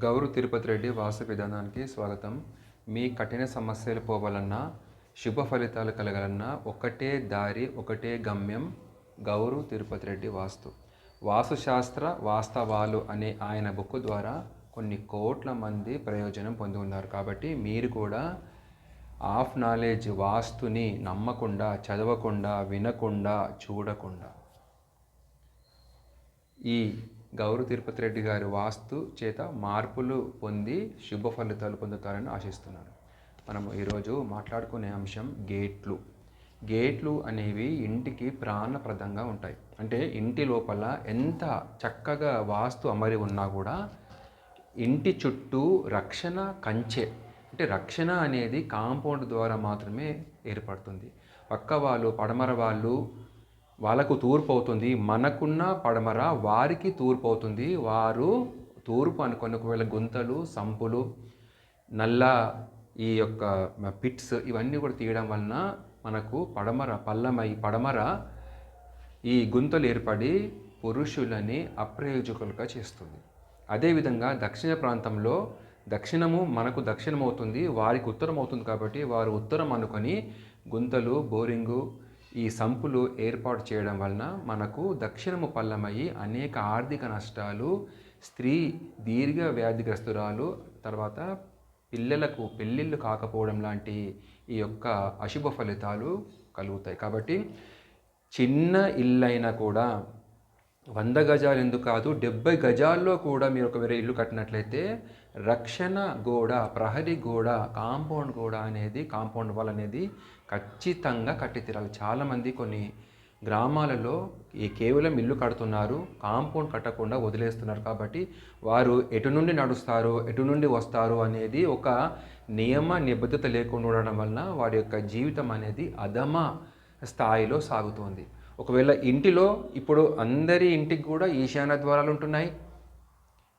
గౌరు తిరుపతి రెడ్డి వాస్తు విధానానికి స్వాగతం. మీ కఠిన సమస్యలు పోవాలన్నా, శుభ ఫలితాలు కలగాలన్నా ఒకటే దారి, ఒకటే గమ్యం. గౌరు తిరుపతి రెడ్డి వాస్తుశాస్త్ర వాస్తవాలు అనే ఆయన బుక్ ద్వారా కొన్ని కోట్ల మంది ప్రయోజనం పొంది ఉన్నారు. కాబట్టి మీరు కూడా ఆఫ్ నాలెడ్జ్ వాస్తుని నమ్మకుండా, చదవకుండా, వినకుండా, చూడకుండా ఈ గౌరు తిరుపతి రెడ్డి గారి వాస్తు చేత మార్పులు పొంది శుభ ఫలితాలు పొందుతారని ఆశిస్తున్నాను. మనము ఈరోజు మాట్లాడుకునే అంశం గేట్లు అనేవి ఇంటికి ప్రాణప్రదంగా ఉంటాయి. అంటే ఇంటి లోపల ఎంత చక్కగా వాస్తు అమరి ఉన్నా కూడా ఇంటి చుట్టూ రక్షణ కంచె, అంటే రక్షణ అనేది కాంపౌండ్ ద్వారా మాత్రమే ఏర్పడుతుంది. పక్క వాళ్ళు, పడమర వాళ్ళకు తూర్పు అవుతుంది, మనకున్న పడమర వారికి తూర్పు అవుతుంది. వారు తూర్పు అనుకుని ఒకవేళ గుంతలు, సంపులు, నల్ల ఈ యొక్క పిట్స్ ఇవన్నీ కూడా తీయడం వలన మనకు పడమర ఈ గుంతలు ఏర్పడి పురుషులని అప్రయోజకులుగా చేస్తుంది. అదేవిధంగా దక్షిణ ప్రాంతంలో మనకు దక్షిణం అవుతుంది, వారికి ఉత్తరం అవుతుంది. కాబట్టి వారు ఉత్తరం అనుకొని గుంతలు, బోరింగు, ఈ సంపులు ఏర్పాటు చేయడం వలన మనకు దక్షిణము పల్లమయ్యి అనేక ఆర్థిక నష్టాలు, స్త్రీ దీర్ఘ వ్యాధిగ్రస్తురాలు, తర్వాత పిల్లలకు పెళ్ళిళ్ళు కాకపోవడం లాంటి ఈ యొక్క అశుభ ఫలితాలు కలుగుతాయి. కాబట్టి చిన్న ఇల్లైనా కూడా 100 గజాలు ఎందుకు కాదు, 70 గజాల్లో కూడా మీరు ఒక వేరే ఇల్లు కట్టినట్లయితే రక్షణ గోడ, ప్రహరీ గోడ, కాంపౌండ్ వాల్ అనేది ఖచ్చితంగా కట్టి తీరాలి. చాలామంది కొన్ని గ్రామాలలో కేవలం ఇల్లు కడుతున్నారు, కాంపౌండ్ కట్టకుండా వదిలేస్తున్నారు. కాబట్టి వారు ఎటు నుండి నడుస్తారు, ఎటు నుండి వస్తారు అనేది ఒక నియమ నిబద్ధత లేకుండా ఉండడం వలన వారి యొక్క జీవితం అనేది అధమ స్థాయిలో సాగుతుంది. ఒకవేళ ఇంటిలో ఇప్పుడు అందరి ఇంటికి కూడా ఈశాన్య ద్వారాలు ఉంటున్నాయి,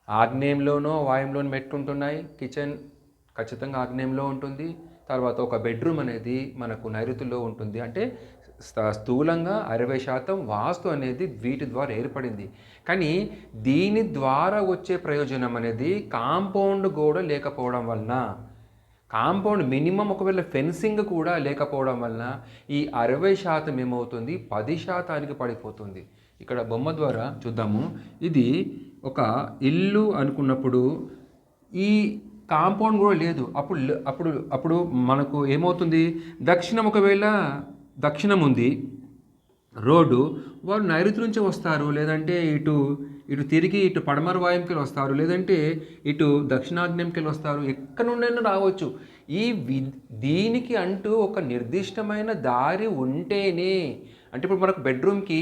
ఆగ్నేయంలోనో వాయుంలోనో మెట్టుంటున్నాయి. కిచెన్ ఖచ్చితంగా ఆగ్నేయంలో ఉంటుంది. తర్వాత ఒక బెడ్రూమ్ అనేది మనకు నైరుతిలో ఉంటుంది. అంటే స్థూలంగా 60% వాస్తు అనేది వీటి ద్వారా ఏర్పడింది. కానీ దీని ద్వారా వచ్చే ప్రయోజనం అనేది కాంపౌండ్ గోడ లేకపోవడం వలన, కాంపౌండ్ మినిమం ఒకవేళ ఫెన్సింగ్ కూడా లేకపోవడం వలన ఈ 60% ఏమవుతుంది, 10%కి పడిపోతుంది. ఇక్కడ బొమ్మ ద్వారా చూద్దాము. ఇది ఒక ఇల్లు అనుకున్నప్పుడు ఈ కాంపౌండ్ కూడా లేదు. అప్పుడు మనకు ఏమవుతుంది, దక్షిణం ఉంది రోడ్డు, వారు నైరుతి నుంచి వస్తారు, లేదంటే ఇటు తిరిగి ఇటు పడమర వాయుంకి వస్తారు, లేదంటే ఇటు దక్షిణాగ్నేయంకి వస్తారు, ఎక్కడి నుండైనా రావచ్చు. దీనికి అంటూ ఒక నిర్దిష్టమైన దారి ఉంటేనే, అంటే ఇప్పుడు మనకు బెడ్రూమ్కి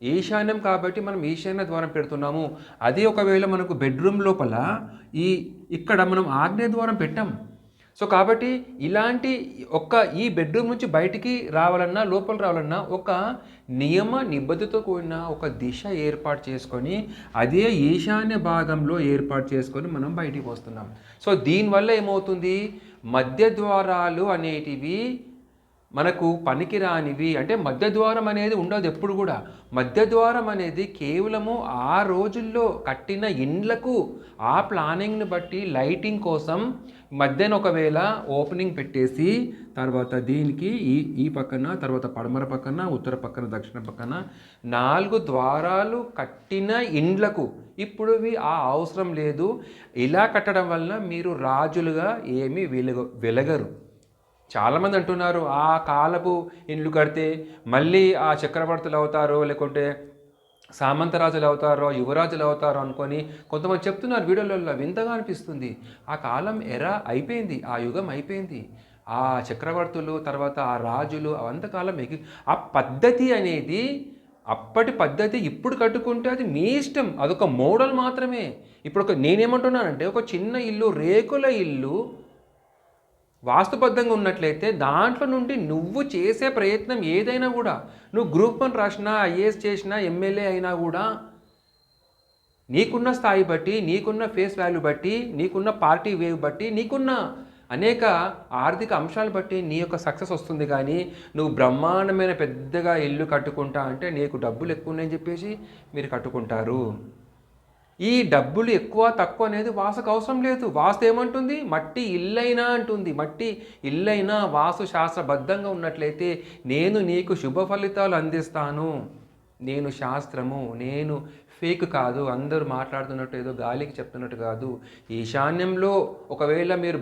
ఈశాన్యం కాబట్టి మనం ఈశాన్య ద్వారం పెడుతున్నాము. అది ఒకవేళ మనకు బెడ్రూమ్ లోపల ఇక్కడ మనం ఆగ్నేయ ద్వారం పెట్టాం. సో కాబట్టి ఈ బెడ్రూమ్ నుంచి బయటికి రావాలన్నా, లోపల రావాలన్నా ఒక నియమ నిబద్ధతతో కూడిన ఒక దిశ ఏర్పాటు చేసుకొని, అదే ఈశాన్య భాగంలో ఏర్పాటు చేసుకొని మనం బయటికి వస్తున్నాం. సో దీనివల్ల ఏమవుతుంది, మధ్య ద్వారాలు అనేటివి మనకు పనికిరానివి. అంటే మధ్య ద్వారం అనేది ఉండదు ఎప్పుడు కూడా. మధ్య ద్వారం అనేది కేవలము ఆ రోజుల్లో కట్టిన ఇండ్లకు ఆ ప్లానింగ్ని బట్టి లైటింగ్ కోసం మధ్యన ఒకవేళ ఓపెనింగ్ పెట్టేసి, తర్వాత దీనికి ఈ పక్కన, తర్వాత పడమర పక్కన, ఉత్తర పక్కన, దక్షిణ పక్కన 4 ద్వారాలు కట్టిన ఇండ్లకు ఇప్పుడు ఆ అవసరం లేదు. ఇలా కట్టడం వల్ల మీరు రాజులుగా ఏమీ వెలగరు. చాలామంది అంటున్నారు, ఆ కాలపు ఇండ్లు కడితే మళ్ళీ ఆ చక్రవర్తులు అవుతారో, లేకుంటే సామంతరాజులు అవుతారో, యువరాజులు అవుతారో అనుకొని కొంతమంది చెప్తున్నారు వీడియోలలో. వింతగా అనిపిస్తుంది. ఆ కాలం అయిపోయింది, ఆ యుగం అయిపోయింది. ఆ చక్రవర్తులు, తర్వాత ఆ రాజులు అవంతకాలం ఆ పద్ధతి అనేది, అప్పటి పద్ధతి ఇప్పుడు కట్టుకుంటే అది మీ ఇష్టం, అదొక మోడల్ మాత్రమే. ఇప్పుడు నేనేమంటున్నానంటే, ఒక చిన్న ఇల్లు, రేకుల ఇల్లు వాస్తుబద్ధంగా ఉన్నట్లయితే దాంట్లో నుండి నువ్వు చేసే ప్రయత్నం ఏదైనా కూడా, నువ్వు గ్రూప్ 1 రాసినా, ఐఏఎస్ చేసినా, ఎమ్మెల్యే అయినా కూడా, నీకున్న స్థాయి బట్టి, నీకున్న ఫేస్ వాల్యూ బట్టి, నీకున్న పార్టీ వేవ్ బట్టి, నీకున్న అనేక ఆర్థిక అంశాలు బట్టి నీ యొక్క సక్సెస్ వస్తుంది. కానీ నువ్వు బ్రహ్మాండమైన పెద్దగా ఇల్లు కట్టుకుంటా అంటే నీకు డబ్బులు ఎక్కువ ఉన్నాయని చెప్పేసి మీరు కట్టుకుంటారు. ఈ డబ్బులు ఎక్కువ తక్కువ అనేది వాస్తుకు అవసరం లేదు. వాస్తు ఏమంటుంది? మట్టి ఇల్లైనా అంటుంది. మట్టి ఇల్లైనా వాస్తు శాస్త్రబద్ధంగా ఉన్నట్లయితే నేను నీకు శుభ ఫలితాలు అందిస్తాను. నేను శాస్త్రము, నేను ఫేక్ కాదు, అందరూ మాట్లాడుతున్నట్టు ఏదో గాలికి చెప్తున్నట్టు కాదు. ఈశాన్యంలో ఒకవేళ మీరు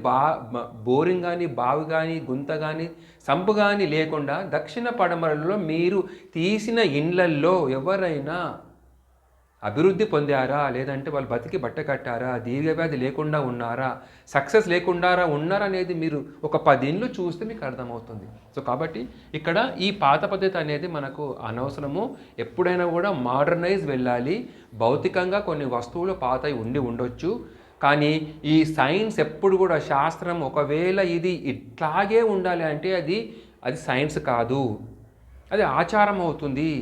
బోరింగ్ కానీ, బావి కానీ, గుంత కానీ, సంపు కానీ లేకుండా దక్షిణ పడమరలో మీరు తీసిన ఇండ్లల్లో ఎవరైనా అభివృద్ధి పొందారా, లేదంటే వాళ్ళు బతికి బట్ట కట్టారా, దీర్ఘవ్యాధి లేకుండా ఉన్నారా, సక్సెస్ లేకుండా ఉన్నారా అనేది మీరు ఒక 10 ఇండ్లు చూస్తే మీకు అర్థమవుతుంది. సో కాబట్టి ఇక్కడ ఈ పాత పద్ధతి అనేది మనకు అనవసరము. ఎప్పుడైనా కూడా మోడర్నైజ్ వెళ్ళాలి. భౌతికంగా కొన్ని వస్తువులు పాతవి ఉండొచ్చు, కానీ ఈ సైన్స్ ఎప్పుడు కూడా శాస్త్రం ఒకవేళ ఇది ఇట్లాగే ఉండాలి అంటే అది సైన్స్ కాదు, అది ఆచారం అవుతుంది.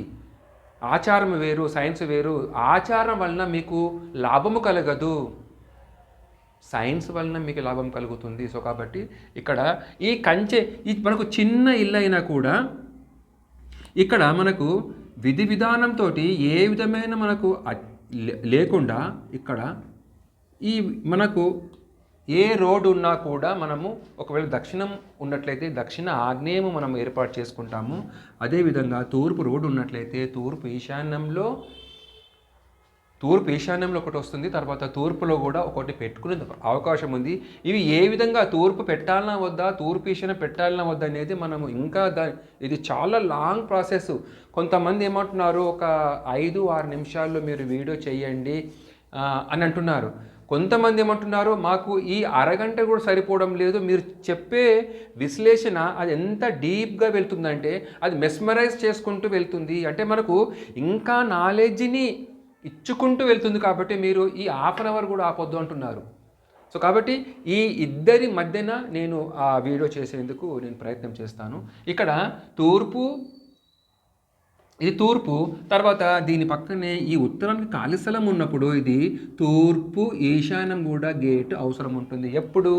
ఆచారం వేరు, సైన్స్ వేరు. ఆచారం వలన మీకు లాభము కలగదు, సైన్స్ వలన మీకు లాభం కలుగుతుంది. సో కాబట్టి ఇక్కడ ఈ కంచె మనకు చిన్న ఇల్లు అయినా కూడా ఇక్కడ మనకు విధి విధానంతో ఏ విధమైన మనకు లేకుండా ఇక్కడ ఈ మనకు ఏ రోడ్డు ఉన్నా కూడా మనము ఒకవేళ దక్షిణం ఉన్నట్లయితే దక్షిణ ఆగ్నేయము మనం ఏర్పాటు చేసుకుంటాము. అదేవిధంగా తూర్పు రోడ్డు ఉన్నట్లయితే తూర్పు ఈశాన్యంలో ఒకటి వస్తుంది. తర్వాత తూర్పులో కూడా ఒకటి పెట్టుకునే అవకాశం ఉంది. ఇవి ఏ విధంగా తూర్పు పెట్టాలన్నా వద్దా, తూర్పు ఈశాన్యం పెట్టాలన్నా వద్దా అనేది మనము ఇంకా ఇది చాలా లాంగ్ ప్రాసెస్. కొంతమంది ఏమంటున్నారు, ఒక 5-6 నిమిషాల్లో మీరు వీడియో చేయండి అని అంటున్నారు. కొంతమంది ఏమంటున్నారు, మాకు ఈ అరగంట కూడా సరిపోవడం లేదు, మీరు చెప్పే విశ్లేషణ అది ఎంత డీప్గా వెళ్తుందంటే అది మెస్మరైజ్ చేసుకుంటూ వెళ్తుంది, అంటే మనకు ఇంకా నాలెడ్జ్ని ఇచ్చుకుంటూ వెళ్తుంది. కాబట్టి మీరు ఈ ½ అన్ అవర్ కూడా ఆపొద్దు అంటున్నారు. సో కాబట్టి ఈ ఇద్దరి మధ్యన నేను ఆ వీడియో చేసేందుకు నేను ప్రయత్నం చేస్తాను. ఇక్కడ ఇది తూర్పు, తర్వాత దీని పక్కనే ఈ ఉత్తరానికి ఖాళీ స్థలం ఉన్నప్పుడు ఇది తూర్పు ఈశాన్యం కూడా గేట్ అవసరం ఉంటుంది. ఎప్పుడు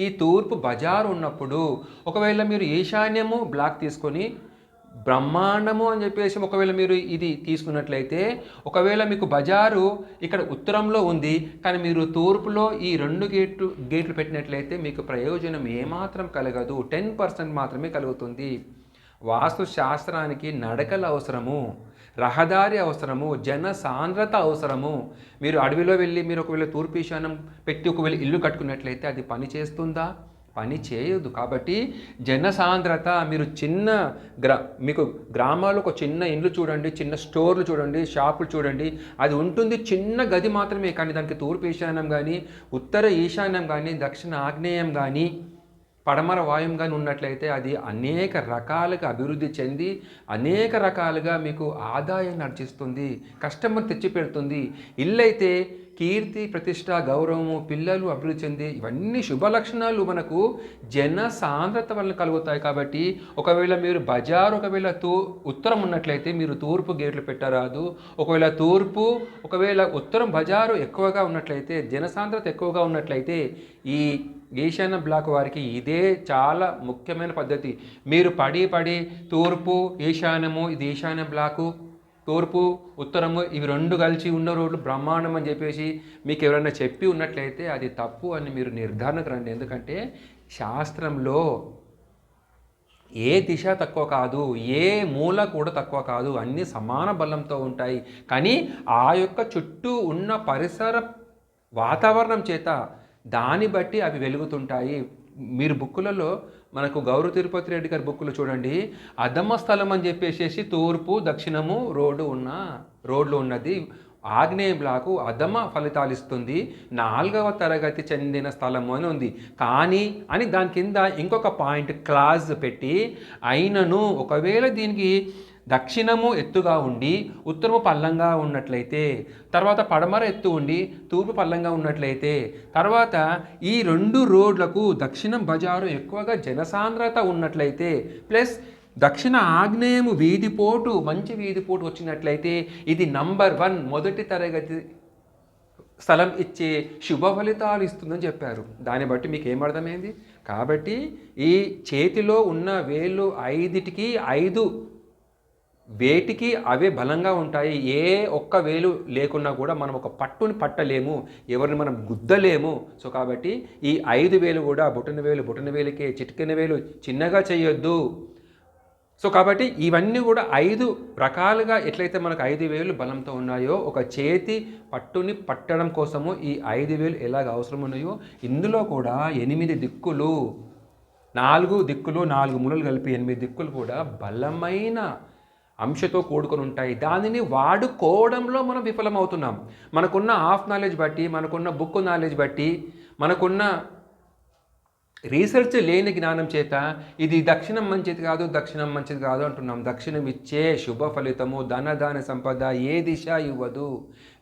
ఈ తూర్పు బజారు ఉన్నప్పుడు ఒకవేళ మీరు ఈశాన్యము బ్లాక్ తీసుకొని బ్రహ్మాండము అని చెప్పేసి ఒకవేళ మీరు ఇది తీసుకున్నట్లయితే, ఒకవేళ మీకు బజారు ఇక్కడ ఉత్తరంలో ఉంది కానీ మీరు తూర్పులో ఈ 2 గేట్లు పెట్టినట్లయితే మీకు ప్రయోజనం ఏమాత్రం కలగదు, 10% మాత్రమే కలుగుతుంది. వాస్తు శాస్త్రానికి నడకలు అవసరము, రహదారి అవసరము, జన సాంద్రత అవసరము. మీరు అడవిలో వెళ్ళి మీరు ఒకవేళ తూర్పు ఈశాన్యం పెట్టి ఒకవేళ ఇల్లు కట్టుకున్నట్లయితే అది పని చేస్తుందా? పని చేయదు. కాబట్టి జనసాంద్రత, మీరు మీకు గ్రామాల్లో ఒక చిన్న ఇండ్లు చూడండి, చిన్న స్టోర్లు చూడండి, షాపులు చూడండి, అది ఉంటుంది చిన్న గది మాత్రమే. కానీ దానికి తూర్పు ఈశాన్యం కానీ, ఉత్తర ఈశాన్యం కానీ, దక్షిణ ఆగ్నేయం కానీ, పడమర వాయుం కానీ ఉన్నట్లయితే అది అనేక రకాలుగా అభివృద్ధి చెంది అనేక రకాలుగా మీకు ఆదాయాన్ని ఆర్జిస్తుంది, కస్టమర్ తెచ్చిపెడుతుంది. ఇల్లు అయితే కీర్తి, ప్రతిష్ట, గౌరవము, పిల్లలు అభివృద్ధి చెంది ఇవన్నీ శుభ లక్షణాలు మనకు జన సాంద్రత వలన కలుగుతాయి. కాబట్టి ఒకవేళ మీరు బజారు ఒకవేళ ఉత్తరం ఉన్నట్లయితే మీరు తూర్పు గేట్లు పెట్టరాదు. ఒకవేళ ఉత్తరం బజారు ఎక్కువగా ఉన్నట్లయితే, జనసాంద్రత ఎక్కువగా ఉన్నట్లయితే ఈ ఈశాన్య బ్లాక్ వారికి ఇదే చాలా ముఖ్యమైన పద్ధతి. మీరు పడి తూర్పు ఈశాన్యము, ఇది ఈశాన్య బ్లాకు, తూర్పు ఉత్తరము ఇవి 2 కలిసి ఉన్న రోడ్లు బ్రహ్మాండం అని చెప్పేసి మీకు ఎవరైనా చెప్పి ఉన్నట్లయితే అది తప్పు అని మీరు నిర్ధారణకు రండి. ఎందుకంటే శాస్త్రంలో ఏ దిశ తక్కువ కాదు, ఏ మూల కూడా తక్కువ కాదు, అన్నీ సమాన బలంతో ఉంటాయి. కానీ ఆ యొక్క చుట్టూ ఉన్న పరిసర వాతావరణం చేత దాన్ని బట్టి అవి వెలుగుతుంటాయి. మీరు బుక్కులలో మనకు గౌరవ తిరుపతి రెడ్డి గారి బుక్కులు చూడండి, అధమ స్థలం అని చెప్పేసి తూర్పు దక్షిణము రోడ్లు ఉన్నది, ఆగ్నేయ బ్లాకు అధమ ఫలితాలు ఇస్తుంది, 4వ తరగతి చెందిన స్థలము అని ఉంది. కానీ అని దాని కింద ఇంకొక పాయింట్ క్లాజ్ పెట్టి, అయినను ఒకవేళ దీనికి దక్షిణము ఎత్తుగా ఉండి ఉత్తరము పల్లంగా ఉన్నట్లయితే, తర్వాత పడమర ఎత్తు ఉండి తూర్పు పల్లంగా ఉన్నట్లయితే, తర్వాత ఈ 2 రోడ్లకు దక్షిణం బజారు ఎక్కువగా జనసాంద్రత ఉన్నట్లయితే, ప్లస్ దక్షిణ ఆగ్నేయము మంచి వీధిపోటు వచ్చినట్లయితే ఇది నంబర్ 1 మొదటి తరగతి స్థలం ఇచ్చే శుభ ఫలితాలు ఇస్తుందని చెప్పారు. దాన్ని బట్టి మీకు ఏమర్థమైంది? కాబట్టి ఈ చేతిలో ఉన్న వేళ్ళు 5టికి 5 వేటికి అవే బలంగా ఉంటాయి. ఏ ఒక్క వేలు లేకున్నా కూడా మనం ఒక పట్టుని పట్టలేము, ఎవరిని మనం గుద్దలేము. సో కాబట్టి ఈ 5 వేలు కూడా బొటన వేలుకే, చిటికెన వేలు చిన్నగా చేయొద్దు. సో కాబట్టి ఇవన్నీ కూడా 5 రకాలుగా ఎట్లయితే మనకు 5 వేలు బలంతో ఉన్నాయో, ఒక చేతి పట్టుని పట్టడం కోసము ఈ 5 వేలు ఎలాగ అవసరం ఉన్నాయో, ఇందులో కూడా 8 దిక్కులు, 4 దిక్కులు 4 మూలలు కలిపి 8 దిక్కులు కూడా బలమైన అంశతో కూడుకొని ఉంటాయి. దానిని వాడుకోవడంలో మనం విఫలమవుతున్నాం. మనకున్న హాఫ్ నాలెడ్జ్ బట్టి, మనకున్న బుక్ నాలెడ్జ్ బట్టి, మనకున్న రీసెర్చ్ లేని జ్ఞానం చేత ఇది దక్షిణం మంచిది కాదు అంటున్నాం. దక్షిణం ఇచ్చే శుభ ఫలితము, ధన సంపద ఏ దిశ ఇవ్వదు.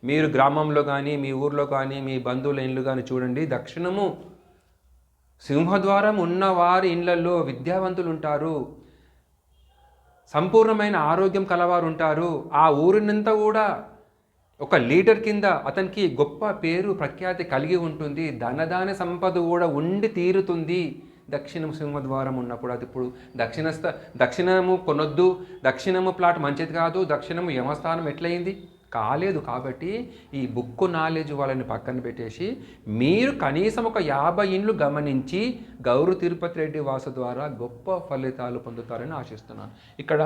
మీరు గ్రామంలో కానీ, మీ ఊర్లో కానీ, మీ బంధువుల ఇళ్ళు కానీ చూడండి, దక్షిణము సింహద్వారం ఉన్నవారి ఇళ్లలో విద్యావంతులు ఉంటారు, సంపూర్ణమైన ఆరోగ్యం కలవారు ఉంటారు. ఆ ఊరినంతా కూడా ఒక లీడర్ కింద అతనికి గొప్ప పేరు ప్రఖ్యాతి కలిగి ఉంటుంది. ధనదాన సంపద కూడా ఉండి తీరుతుంది దక్షిణం సింహద్వారం ఉన్నప్పుడు. అది ఇప్పుడు దక్షిణము కొనొద్దు, దక్షిణము ప్లాట్ మంచిది కాదు, దక్షిణము యమస్థానం ఎట్లయింది కాలేదు. కాబట్టి ఈ బుక్ నాలెడ్జ్ వాళ్ళని పక్కన పెట్టేసి మీరు కనీసం ఒక 50 ఇండ్లు గమనించి గౌరు తిరుపతి రెడ్డి వాసు ద్వారా గొప్ప ఫలితాలు పొందుతారని ఆశిస్తున్నాను. ఇక్కడ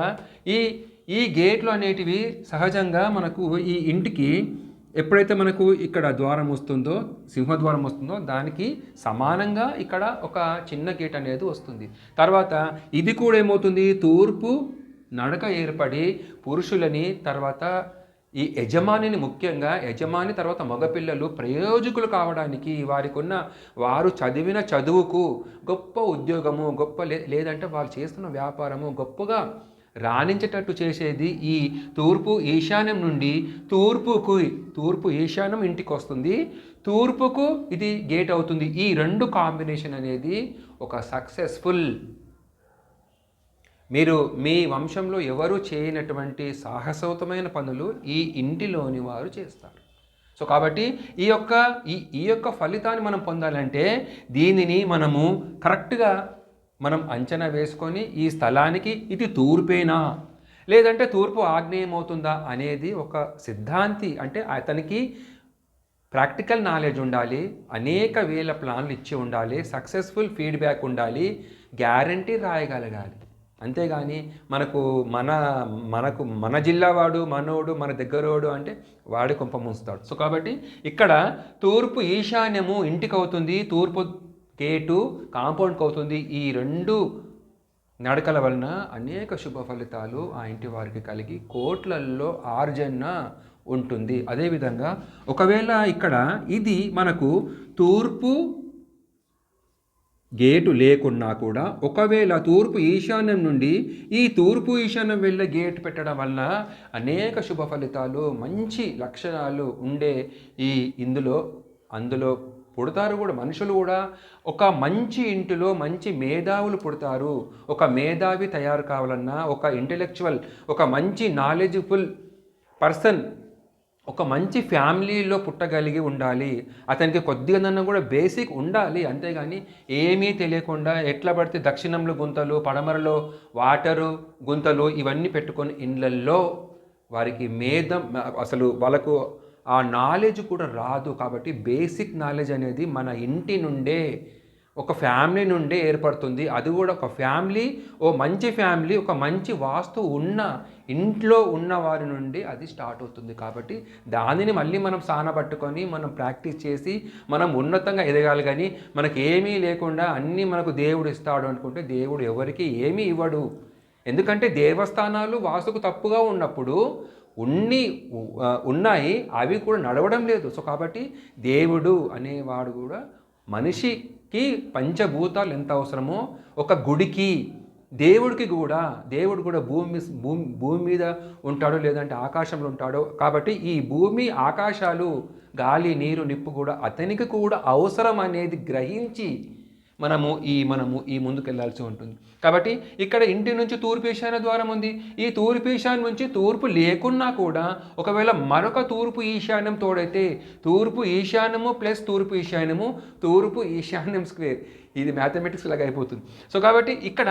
ఈ గేట్లు అనేటివి సహజంగా మనకు ఈ ఇంటికి ఎప్పుడైతే మనకు ఇక్కడ ద్వారం వస్తుందో, సింహద్వారం వస్తుందో, దానికి సమానంగా ఇక్కడ ఒక చిన్న గేట్ అనేది వస్తుంది. తర్వాత ఇది కూడా ఏమవుతుంది, తూర్పు నడక ఏర్పడి పురుషులని, తర్వాత ఈ యజమానిని, ముఖ్యంగా యజమాని తర్వాత మగపిల్లలు ప్రయోజకులు కావడానికి, వారు చదివిన చదువుకు, గొప్ప ఉద్యోగము, లేదంటే వాళ్ళు చేస్తున్న వ్యాపారము గొప్పగా రాణించేటట్టు చేసేది ఈ తూర్పు ఈశాన్యం నుండి తూర్పు ఈశాన్యం ఇంటికి వస్తుంది, తూర్పుకు ఇది గేట్ అవుతుంది. ఈ 2 కాంబినేషన్ అనేది ఒక సక్సెస్ఫుల్, మీరు మీ వంశంలో ఎవరు చేయనటువంటి సాహసోతమైన పనులు ఈ ఇంటిలోని వారు చేస్తారు. సో కాబట్టి ఈ యొక్క ఫలితాన్ని మనం పొందాలంటే దీనిని మనము కరెక్ట్గా మనం అంచనా వేసుకొని, ఈ స్థలానికి ఇది తూర్పేనా లేదంటే తూర్పు ఆగ్నేయం అవుతుందా అనేది ఒక సిద్ధాంతి, అంటే అతనికి ప్రాక్టికల్ నాలెడ్జ్ ఉండాలి, అనేక వేల ప్లాన్లు ఇచ్చి ఉండాలి, సక్సెస్ఫుల్ ఫీడ్బ్యాక్ ఉండాలి, గ్యారంటీ రాయగలగాలి. అంతేగాని మన జిల్లా వాడు, మనోడు, మన దగ్గరోడు అంటే వాడి కొంప ముంచుతాడు. సో కాబట్టి ఇక్కడ తూర్పు ఈశాన్యము ఇంటికి అవుతుంది, తూర్పు గేటు కాంపౌండ్కి అవుతుంది. ఈ 2 నడకల వలన అనేక శుభ ఫలితాలు ఆ ఇంటి వారికి కలిగి కోట్లల్లో ఆర్జన ఉంటుంది. అదేవిధంగా ఒకవేళ ఇక్కడ ఇది మనకు తూర్పు గేటు లేకున్నా కూడా, ఒకవేళ తూర్పు ఈశాన్యం నుండి ఈ తూర్పు ఈశాన్యం వెళ్ళే గేట్ పెట్టడం వలన అనేక శుభ ఫలితాలు, మంచి లక్షణాలు ఉండే అందులో పుడతారు కూడా మనుషులు కూడా. ఒక మంచి ఇంటిలో మంచి మేధావులు పుడతారు. ఒక మేధావి తయారు కావాలన్నా, ఒక ఇంటెలెక్చువల్, ఒక మంచి నాలెడ్జ్ఫుల్ పర్సన్ ఒక మంచి ఫ్యామిలీలో పుట్టగలిగి ఉండాలి. అతనికి కొద్దిగానన్నా కూడా బేసిక్ ఉండాలి. అంతేగాని ఏమీ తెలియకుండా ఎట్లా పడితే దక్షిణంలో గుంతలు, పడమరలో వాటరు గుంతలు ఇవన్నీ పెట్టుకొని ఇండ్లల్లో వారికి అసలు వాళ్ళకు ఆ నాలెడ్జ్ కూడా రాదు. కాబట్టి బేసిక్ నాలెడ్జ్ అనేది మన ఇంటి నుండే, ఒక ఫ్యామిలీ నుండే ఏర్పడుతుంది. అది కూడా ఒక ఫ్యామిలీ, మంచి ఫ్యామిలీ, ఒక మంచి వాస్తు ఉన్న ఇంట్లో ఉన్న వారి నుండి అది స్టార్ట్ అవుతుంది. కాబట్టి దానిని మళ్ళీ మనం సానబట్టుకొని మనం ప్రాక్టీస్ చేసి మనం ఉన్నతంగా ఎదగాలి. కానీ మనకి ఏమీ లేకుండా అన్నీ మనకు దేవుడు ఇస్తాడు అనుకుంటే దేవుడు ఎవరికి ఏమీ ఇవ్వడు. ఎందుకంటే దేవస్థానాలు వాస్తుకు తప్పుగా ఉన్నప్పుడు ఉన్నాయి, అవి కూడా నడవడం లేదు. సో కాబట్టి దేవుడు అనేవాడు కూడా మనిషికి పంచభూతాలు ఎంత అవసరమో, ఒక గుడికి దేవుడు కూడా భూమి మీద ఉంటాడో లేదంటే ఆకాశంలో ఉంటాడో. కాబట్టి ఈ భూమి, ఆకాశాలు, గాలి, నీరు, నిప్పు కూడా అతనికి కూడా అవసరం అనేది గ్రహించి మనము ఈ ముందుకు వెళ్ళాల్సి ఉంటుంది. కాబట్టి ఇక్కడ ఇంటి నుంచి తూర్పు ఈశాన్య ద్వారం ఉంది. ఈ తూర్పు ఈశాన్యం నుంచి తూర్పు లేకున్నా కూడా ఒకవేళ మరొక తూర్పు ఈశాన్యం తోడైతే తూర్పు ఈశాన్యము ప్లస్ తూర్పు ఈశాన్యం స్క్వేర్, ఇది మ్యాథమెటిక్స్ లాగా అయిపోతుంది. సో కాబట్టి ఇక్కడ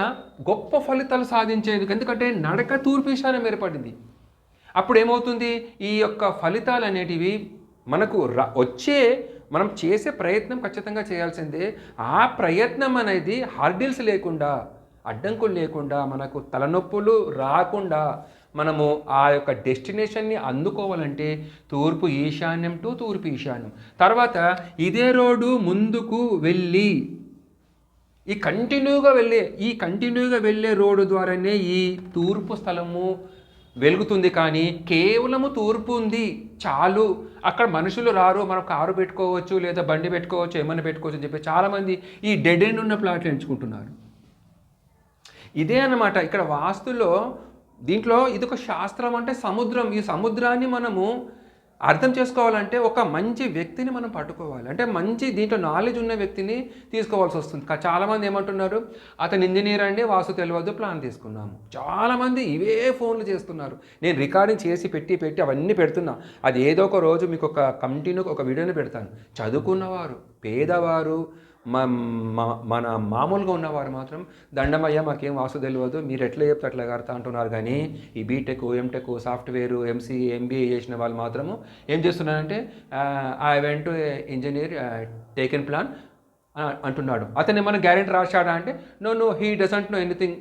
గొప్ప ఫలితాలు సాధించేందుకు, ఎందుకంటే నడక తూర్పు ఈశాన్యం ఏర్పడింది. అప్పుడు ఏమవుతుంది, ఈ యొక్క ఫలితాలు అనేటివి మనకు మనం చేసే ప్రయత్నం ఖచ్చితంగా చేయాల్సిందే. ఆ ప్రయత్నం అనేది హర్డిల్స్ లేకుండా, అడ్డంకులు లేకుండా, మనకు తలనొప్పులు రాకుండా మనము ఆ యొక్క డెస్టినేషన్ని అందుకోవాలంటే తూర్పు ఈశాన్యం టు తూర్పు ఈశాన్యం. తర్వాత ఇదే రోడ్డు ముందుకు వెళ్ళి ఈ కంటిన్యూగా వెళ్ళే రోడ్డు ద్వారానే ఈ తూర్పు స్థలము వెలుగుతుంది. కానీ కేవలము తూర్పు ఉంది చాలు, అక్కడ మనుషులు రారు, మనం కారు పెట్టుకోవచ్చు లేదా బండి పెట్టుకోవచ్చు, ఏమైనా పెట్టుకోవచ్చు అని చెప్పి చాలామంది ఈ డెడ్ ఎండ్ ఉన్న ప్లాట్లు ఎంచుకుంటున్నారు. ఇదే అన్నమాట ఇక్కడ వాస్తులో. దీంట్లో ఇదొక శాస్త్రం, అంటే సముద్రం. ఈ సముద్రాన్ని మనము అర్థం చేసుకోవాలంటే ఒక మంచి వ్యక్తిని మనం పట్టుకోవాలి, అంటే మంచి దీంట్లో నాలెడ్జ్ ఉన్న వ్యక్తిని తీసుకోవాల్సి వస్తుంది. చాలామంది ఏమంటున్నారు, అతను ఇంజనీర్ అండి, వాస్తు తెలియదు, ప్లాన్ తీసుకున్నాము. చాలామంది ఇవే ఫోన్లు చేస్తున్నారు. నేను రికార్డింగ్ చేసి పెట్టి అవన్నీ పెడుతున్నా. అది ఏదో ఒక రోజు మీకు ఒక కంటిన్యూ ఒక వీడియోని పెడతాను. చదువుకున్నవారు, పేదవారు, మన మామూలుగా ఉన్నవారు మాత్రం దండమయ్య మాకేం వాస్తు తెలియదు, మీరు ఎట్లా చెప్తే అట్లా కడతా అంటున్నారు. కానీ ఈ BTech, MTech, software, MCA, MBA చేసిన వాళ్ళు మాత్రము ఏం చేస్తున్నారంటే I went to engineer taken plan అంటున్నాడు. అతను ఏమైనా గ్యారెంటీ రాశాడా అంటే no he doesn't know anything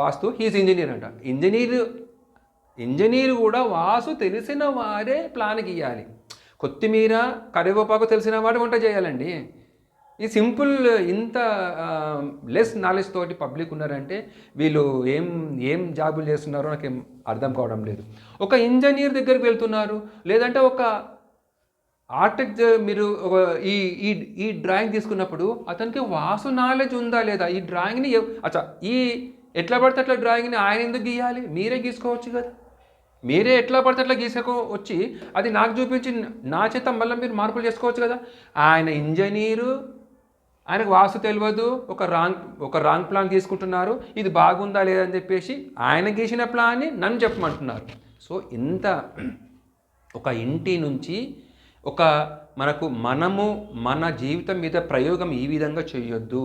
vastu, he's engineer అంట. ఇంజనీర్ కూడా వాస్తు తెలిసిన వారే ప్లాన్ గీయాలి. కొత్తిమీర, కరివేపాకు తెలిసిన వాడు వంట చేయాలండి. ఈ సింపుల్, ఇంత లెస్ నాలెడ్జ్ తోటి పబ్లిక్ ఉన్నారంటే వీళ్ళు ఏం జాబులు చేస్తున్నారో నాకు అర్థం కావడం లేదు. ఒక ఇంజనీర్ దగ్గరికి వెళ్తున్నారు, లేదంటే ఒక ఆర్కిటెక్ట్, మీరు ఈ డ్రాయింగ్ తీసుకున్నప్పుడు అతనికి వాస్తు నాలెడ్జ్ ఉందా లేదా, ఈ డ్రాయింగ్ని ఎట్లా పడితే అట్లా డ్రాయింగ్ని ఆయన ఎందుకు గీయాలి, మీరే గీసుకోవచ్చు కదా. మీరే ఎట్లా పడితే అట్లా గీసుకోవచ్చి అది నాకు చూపించి నా చేత మళ్ళీ మీరు మార్పులు చేసుకోవచ్చు కదా. ఆయన ఇంజనీరు, ఆయనకు వాస్తు తెలియదు, ఒక రాంగ్ ప్లాన్ తీసుకుంటున్నారు, ఇది బాగుందా లేదని చెప్పేసి ఆయన గీసిన ప్లాన్ని నన్ను చెప్పమంటున్నారు. సో ఇంత ఒక ఇంటి నుంచి మనము మన జీవితం మీద ప్రయోగం ఈ విధంగా చేయొద్దు.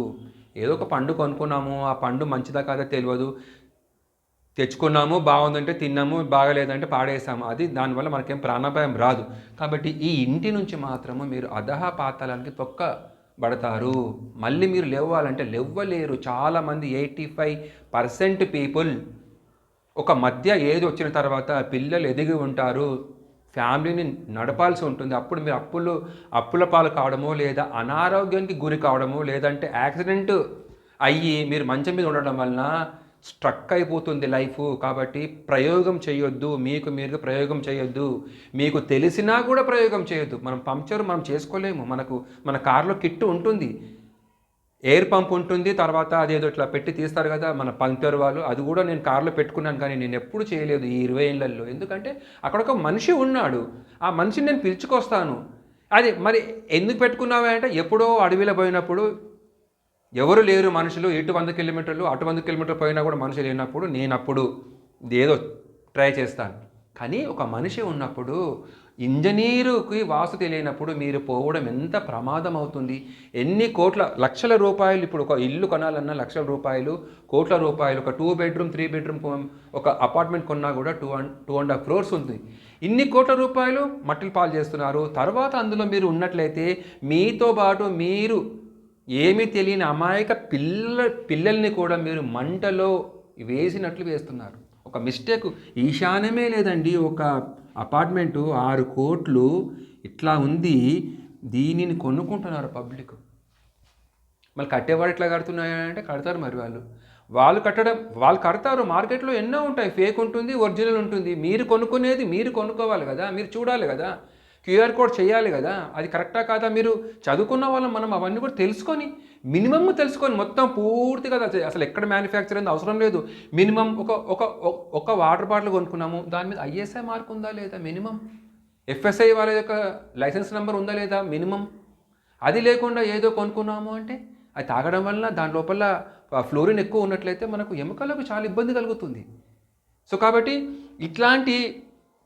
ఏదో ఒక పండు కొనుక్కున్నాము, ఆ పండు మంచిదా కాదా తెలియదు, తెచ్చుకున్నాము, బాగుందంటే తిన్నాము, బాగలేదంటే పాడేసాము, అది దానివల్ల మనకేం ప్రాణాపాయం రాదు. కాబట్టి ఈ ఇంటి నుంచి మాత్రము మీరు అధహ పాతాళానికి తొక్కబడతారు. మళ్ళీ మీరు లేవాలంటే లేవలేరు. చాలామంది 85% పీపుల్ ఒక మధ్య ఏజ్ వచ్చిన తర్వాత పిల్లలు ఎదిగి ఉంటారు, ఫ్యామిలీని నడపాల్సి ఉంటుంది. అప్పుడు మీరు అప్పుల పాలు కావడమో, లేదా అనారోగ్యానికి గురి కావడమో, లేదంటే యాక్సిడెంట్ అయ్యి మీరు మంచం మీద ఉండడం వలన స్ట్రక్ అయిపోతుంది లైఫ్. కాబట్టి ప్రయోగం చేయొద్దు, మీరు ప్రయోగం చేయొద్దు. మీకు తెలిసినా కూడా ప్రయోగం చేయొద్దు. పంక్చర్ మనం చేసుకోలేము. మన కార్లో కిట్టు ఉంటుంది, ఎయిర్ పంప్ ఉంటుంది, తర్వాత అదేదో ఇట్లా పెట్టి తీస్తారు కదా మన పంక్చర్ వాళ్ళు. అది కూడా నేను కార్లో పెట్టుకున్నాను, కానీ నేను ఎప్పుడు చేయలేదు ఈ 20 ఏళ్లలో. ఎందుకంటే అక్కడ ఒక మనిషి ఉన్నాడు, ఆ మనిషిని నేను పిలుచుకొస్తాను. అది మరి ఎందుకు పెట్టుకున్నావా అంటే, ఎప్పుడో అడవిలో పోయినప్పుడు ఎవరు లేరు మనుషులు, ఇటు 100 కిలోమీటర్లు అటు 100 కిలోమీటర్లు పోయినా కూడా మనుషులు లేనప్పుడు నేను అప్పుడు ఏదో ట్రై చేస్తాను. కానీ ఒక మనిషి ఉన్నప్పుడు, ఇంజనీరుకి వాస్తు తెలియనప్పుడు మీరు పోవడం ఎంత ప్రమాదం అవుతుంది. ఎన్ని లక్షల రూపాయలు, ఇప్పుడు ఒక ఇల్లు కొనాలన్నా లక్షల రూపాయలు, కోట్ల రూపాయలు. ఒక 2 బెడ్రూమ్ 3 బెడ్రూమ్ ఒక అపార్ట్మెంట్ కొన్నా కూడా 2.5 crores ఉంది. ఇన్ని కోట్ల రూపాయలు మట్టిలు పాలు చేస్తున్నారు. తర్వాత అందులో మీరు ఉన్నట్లయితే మీతో పాటు మీరు ఏమీ తెలియని అమాయక పిల్లల్ని కూడా మీరు మంటలో వేసినట్లు వేస్తున్నారు. ఒక మిస్టేక్, ఈశాన్యమే లేదండి, ఒక అపార్ట్మెంటు 6 కోట్లు ఇట్లా ఉంది, దీనిని కొనుక్కుంటున్నారు పబ్లిక్. మళ్ళీ కట్టేవాడు ఎట్లా కడుతున్నాయంటే కడతారు. మరి వాళ్ళు కడతారు. మార్కెట్లో ఎన్నో ఉంటాయి, ఫేక్ ఉంటుంది, ఒరిజినల్ ఉంటుంది. మీరు కొనుక్కునేది మీరు కొనుక్కోవాలి కదా, మీరు చూడాలి కదా, క్యూఆర్ కోడ్ చేయాలి కదా, అది కరెక్టా కాదా. మీరు చదువుకున్న వాళ్ళం మనం అవన్నీ కూడా మినిమమ్ తెలుసుకొని మొత్తం పూర్తిగా అసలు ఎక్కడ మ్యానుఫ్యాక్చర్ అయింది అవసరం లేదు. మినిమం ఒక వాటర్ బాటిల్ కొనుక్కున్నాము, దాని మీద ఐఎస్ఐ మార్క్ ఉందా లేదా, మినిమం ఎఫ్ఎస్ఐ వాళ్ళ యొక్క లైసెన్స్ నెంబర్ ఉందా లేదా, మినిమం. అది లేకుండా ఏదో కొనుక్కున్నాము అంటే అది తాగడం వలన దాని లోపల ఫ్లోరిన్ ఎక్కువ ఉన్నట్లయితే మనకు ఎముకలకు చాలా ఇబ్బంది కలుగుతుంది. సో కాబట్టి ఇట్లాంటి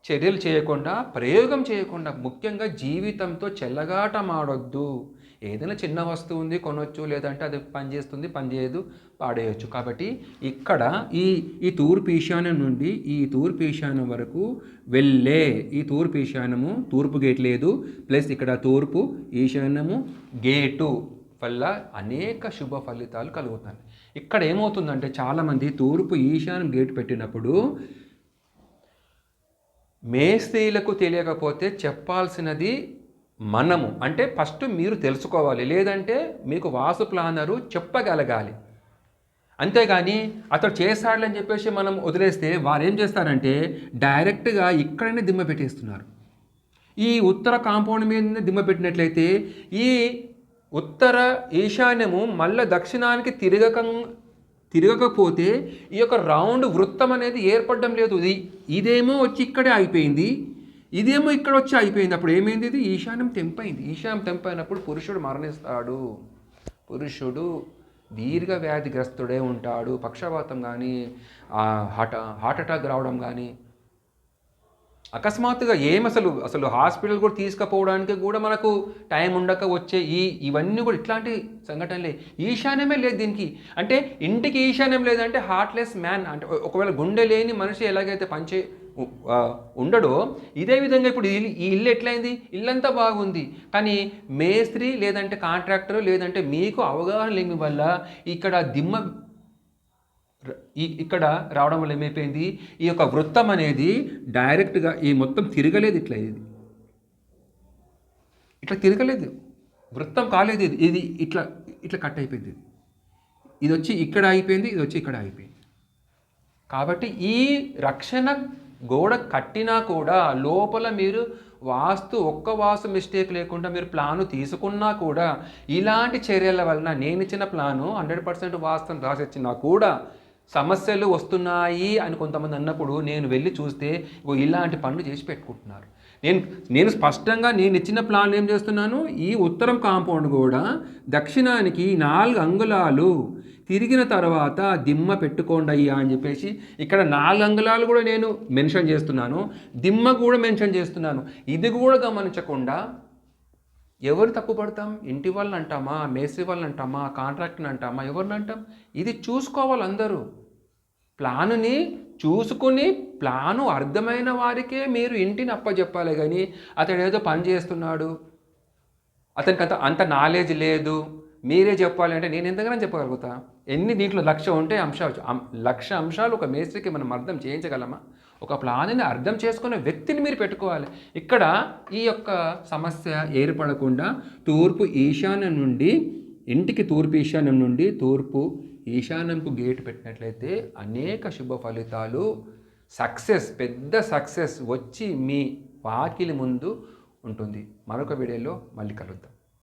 చర్యలు చేయకుండా, ప్రయోగం చేయకుండా, ముఖ్యంగా జీవితంతో చెలగాటమాడొద్దు. ఏదైనా చిన్న వస్తువు ఉంది కొనొచ్చు, లేదంటే అది పని చేస్తుంది, పని చేయదు, పాడేయచ్చు. కాబట్టి ఇక్కడ ఈ తూర్పు ఈశాన్యం నుండి ఈ తూర్పు ఈశాన్యం వరకు వెళ్ళే ఈ తూర్పు ఈశాన్యము, తూర్పు గేట్ లేదు, ప్లస్ ఇక్కడ తూర్పు ఈశాన్యము గేటు వల్ల అనేక శుభ ఫలితాలు కలుగుతాయి. ఇక్కడ ఏమవుతుందంటే చాలామంది తూర్పు ఈశాన్యం గేట్ పెట్టినప్పుడు మేస్త్రీలకు తెలియకపోతే చెప్పాల్సినది మనము, అంటే ఫస్ట్ మీరు తెలుసుకోవాలి, లేదంటే మీకు వాస్తు ప్లానరు చెప్పగలగాలి. అంతేగాని అతడు చేస్తాడని చెప్పేసి మనం వదిలేస్తే వారు ఏం చేస్తారంటే డైరెక్ట్గా ఇక్కడనే దిమ్మ పెట్టేస్తున్నారు. ఈ ఉత్తర కాంపౌండ్ మీద దిమ్మ పెట్టినట్లయితే ఈ ఉత్తర ఈశాన్యము మళ్ళీ దక్షిణానికి తిరగకపోతే ఈ యొక్క రౌండ్ వృత్తం అనేది ఏర్పడడం లేదు. ఇదేమో వచ్చి ఇక్కడే అయిపోయింది, ఇదేమో ఇక్కడ వచ్చి అయిపోయింది. అప్పుడు ఏమైంది? ఇది ఈశాన్యం తెంపైంది. ఈశాన్యం తెంపైనప్పుడు పురుషుడు మరణిస్తాడు, పురుషుడు దీర్ఘ వ్యాధిగ్రస్తుడే ఉంటాడు. పక్షవాతం కానీ, హార్ట్ అటాక్ రావడం కానీ, అకస్మాత్తుగా అసలు హాస్పిటల్ కూడా తీసుకుపోవడానికి కూడా మనకు టైం ఉండక వచ్చే ఇవన్నీ కూడా ఇట్లాంటి సంఘటనలే. ఈశాన్యమే లేదు దీనికి. అంటే ఇంటికి ఈశాన్యం లేదంటే హార్ట్లెస్ మ్యాన్, అంటే ఒకవేళ గుండె లేని మనిషి ఎలాగైతే ఉండడో ఇదే విధంగా ఇప్పుడు ఈ ఇల్లు ఎట్లయింది? ఇల్లంతా బాగుంది, కానీ మేస్త్రి లేదంటే కాంట్రాక్టర్ లేదంటే మీకు అవగాహన లేని వల్ల ఇక్కడ రావడం వల్ల ఏమైపోయింది? ఈ యొక్క వృత్తం అనేది డైరెక్ట్గా ఈ మొత్తం తిరగలేదు, ఇట్లా తిరగలేదు, వృత్తం కాలేదు. ఇది ఇట్లా కట్ అయిపోయింది. ఇది వచ్చి ఇక్కడ అయిపోయింది, ఇది వచ్చి ఇక్కడ అయిపోయింది. కాబట్టి ఈ రక్షణ గోడ కట్టినా కూడా లోపల మీరు ఒక్క వాస్తు మిస్టేక్ లేకుండా మీరు ప్లాను తీసుకున్నా కూడా ఇలాంటి చర్యల వలన నేను ఇచ్చిన ప్లాను 100% వాస్తుని రాసిచ్చినా కూడా సమస్యలు వస్తున్నాయి అని కొంతమంది అన్నప్పుడు నేను వెళ్ళి చూస్తే ఇలాంటి పనులు చేసి పెట్టుకుంటున్నారు. నేను స్పష్టంగా నేను ఇచ్చిన ప్లాన్ ఏం చేస్తున్నాను? ఈ ఉత్తరం కాంపౌండ్ కూడా దక్షిణానికి 4 అంగుళాలు తిరిగిన తర్వాత దిమ్మ పెట్టుకోండి అయ్యా అని చెప్పేసి ఇక్కడ 4 అంగుళాలు కూడా నేను మెన్షన్ చేస్తున్నాను, దిమ్మ కూడా మెన్షన్ చేస్తున్నాను. ఇది కూడా గమనించకుండా ఎవరు తప్పుపడతాం? ఇంటి వాళ్ళని అంటామా, మేస్త్రి వాళ్ళని అంటామా, కాంట్రాక్టర్ని అంటామా, ఎవరిని అంటాం? ఇది చూసుకోవాలి అందరూ. ప్లానుని చూసుకుని ప్లాను అర్థమైన వారికే మీరు ఇంటిని అప్పచెప్పాలి. కానీ అతడు ఏదో పని చేస్తున్నాడు, అతనికి అంత నాలెడ్జ్ లేదు, మీరే చెప్పాలి అంటే నేను ఎంతగానో చెప్పగలుగుతా? దీంట్లో 1,00,000 ఉంటే 1,00,000 అంశాలు ఒక మేస్త్రికి మనం అర్థం చేయించగలమా? ఒక ప్లాన్ని అర్థం చేసుకునే వ్యక్తిని మీరు పెట్టుకోవాలి. ఇక్కడ ఈ యొక్క సమస్య ఏర్పడకుండా తూర్పు ఈశాన్యం నుండి ఇంటికి తూర్పు ఈశాన్యం నుండి తూర్పు ఈశాన్యంకు గేటు పెట్టినట్లయితే అనేక శుభ ఫలితాలు, పెద్ద సక్సెస్ వచ్చి మీ వాకిలి ముందు ఉంటుంది. మరొక వీడియోలో మళ్ళీ కలుద్దాం.